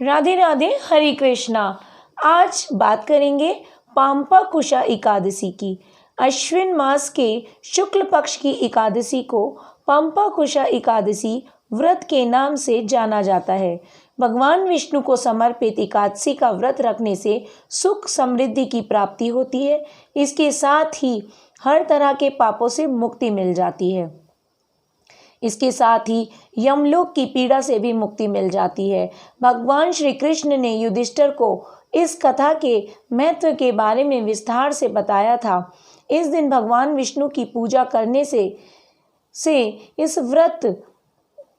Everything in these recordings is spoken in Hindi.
राधे राधे, हरे कृष्णा। आज बात करेंगे पांपा-कुशा एकादशी की। अश्विन मास के शुक्ल पक्ष की एकादशी को पांपा-कुशा एकादशी व्रत के नाम से जाना जाता है। भगवान विष्णु को समर्पित एकादशी का व्रत रखने से सुख समृद्धि की प्राप्ति होती है। इसके साथ ही हर तरह के पापों से मुक्ति मिल जाती है। इसके साथ ही यमलोक की पीड़ा से भी मुक्ति मिल जाती है। भगवान श्री कृष्ण ने युधिष्ठिर को इस कथा के महत्व के बारे में विस्तार से बताया था। इस दिन भगवान विष्णु की पूजा करने से इस व्रत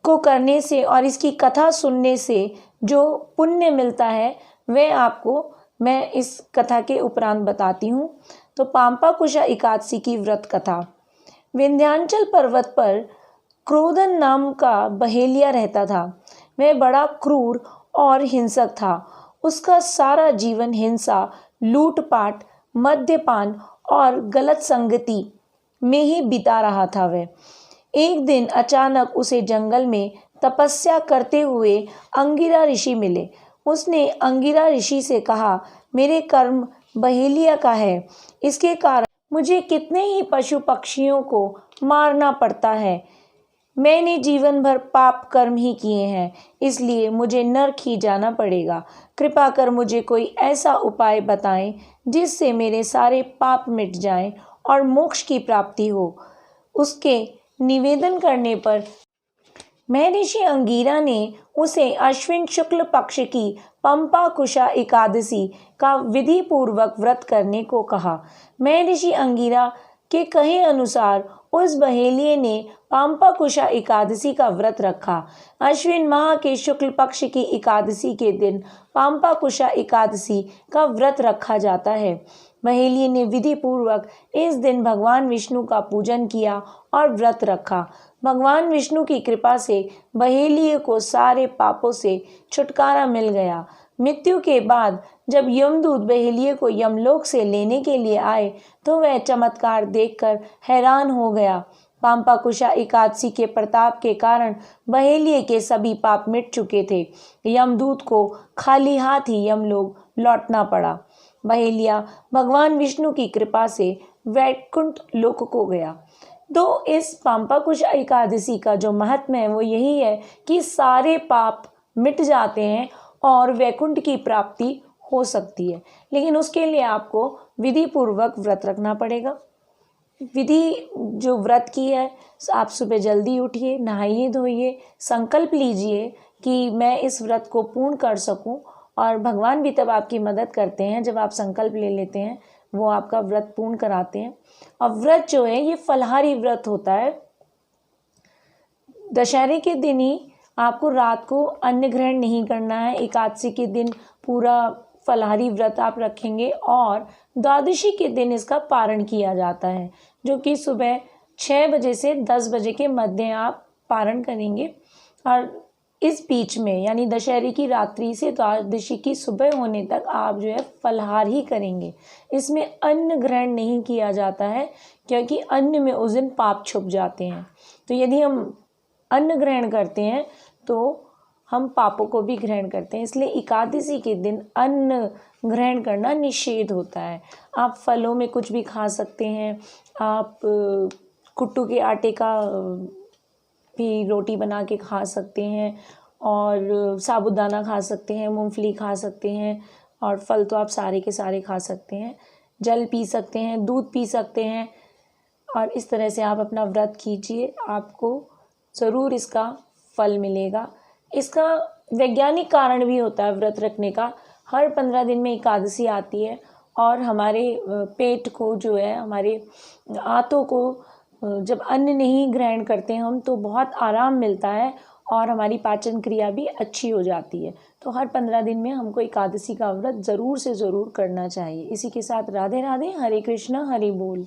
को करने से और इसकी कथा सुनने से जो पुण्य मिलता है वह आपको मैं इस कथा के उपरांत बताती हूँ। तो पांपा-कुशा एकादशी की व्रत कथा। विंध्याचल पर्वत पर क्रोधन नाम का बहेलिया रहता था। वह बड़ा क्रूर और हिंसक था। उसका सारा जीवन हिंसा, लूटपाट, मद्यपान और गलत संगति में ही बिता रहा था। वह एक दिन अचानक उसे जंगल में तपस्या करते हुए अंगिरा ऋषि मिले। उसने अंगिरा ऋषि से कहा, मेरे कर्म बहेलिया का है, इसके कारण मुझे कितने ही पशु पक्षियों को मारना पड़ता है। मैंने जीवन भर पाप कर्म ही किए हैं, इसलिए मुझे नरक ही जाना पड़ेगा। कृपा कर मुझे कोई ऐसा उपाय बताएं जिससे मेरे सारे पाप मिट जाएं और मोक्ष की प्राप्ति हो। उसके निवेदन करने पर महर्षि अंगिरा ने उसे अश्विन शुक्ल पक्ष की पांपा-कुशा एकादशी का विधि पूर्वक व्रत करने को कहा। महर्षि अंगिरा के कहे अनुसार उस बहेलिये ने पांपा-कुशा एकादशी का व्रत रखा। अश्विन माह के शुक्ल पक्ष की एकादशी के दिन पांपा-कुशा एकादशी का व्रत रखा जाता है। बहेलिये ने विधि पूर्वक इस दिन भगवान विष्णु का पूजन किया और व्रत रखा। भगवान विष्णु की कृपा से बहेलिये को सारे पापों से छुटकारा मिल गया। मृत्यु के बाद जब यमदूत बहेलिये को यमलोक से लेने के लिए आए तो वह चमत्कार देखकर हैरान हो गया। पांपा-कुशा एकादशी के प्रताप के कारण बहेलिये के सभी पाप मिट चुके थे। यमदूत को खाली हाथ ही यमलोक लौटना पड़ा। बहेलिया भगवान विष्णु की कृपा से वैकुंठ लोक को गया। तो इस पांपा-कुशा एकादशी का जो महत्व है वो यही है कि सारे पाप मिट जाते हैं और वैकुंठ की प्राप्ति हो सकती है। लेकिन उसके लिए आपको विधि पूर्वक व्रत रखना पड़ेगा। विधि जो व्रत की है, आप सुबह जल्दी उठिए, नहाइए धोइए, संकल्प लीजिए कि मैं इस व्रत को पूर्ण कर सकूं, और भगवान भी तब आपकी मदद करते हैं जब आप संकल्प ले लेते हैं, वो आपका व्रत पूर्ण कराते हैं। और व्रत जो है ये फलाहारी व्रत होता है। दशहरे के दिन ही आपको रात को अन्न ग्रहण नहीं करना है। एकादशी के दिन पूरा फलाहारी व्रत आप रखेंगे और द्वादशी के दिन इसका पारण किया जाता है, जो कि सुबह 6 बजे से 10 बजे के मध्य आप पारण करेंगे। और इस बीच में यानी दशहरे की रात्रि से द्वादशी की सुबह होने तक आप जो है फलाहार ही करेंगे। इसमें अन्न ग्रहण नहीं किया जाता है, क्योंकि अन्न में उस दिन पाप छुप जाते हैं। तो यदि हम अन्न ग्रहण करते हैं तो हम पापों को भी ग्रहण करते हैं, इसलिए एकादशी के दिन अन्न ग्रहण करना निषेध होता है। आप फलों में कुछ भी खा सकते हैं, आप कुट्टू के आटे का भी रोटी बना के खा सकते हैं, और साबूदाना खा सकते हैं, मूंगफली खा सकते हैं, और फल तो आप सारे के सारे खा सकते हैं। जल पी सकते हैं, दूध पी सकते हैं, और इस तरह से आप अपना व्रत कीजिए, आपको ज़रूर इसका फल मिलेगा। इसका वैज्ञानिक कारण भी होता है व्रत रखने का। हर 15 दिन में एकादशी आती है और हमारे पेट को जो है, हमारे आंतों को जब अन्न नहीं ग्रहण करते हम तो बहुत आराम मिलता है और हमारी पाचन क्रिया भी अच्छी हो जाती है। तो हर 15 दिन में हमको एकादशी का व्रत ज़रूर से ज़रूर करना चाहिए। इसी के साथ राधे राधे, हरे कृष्णा, हरि बोल।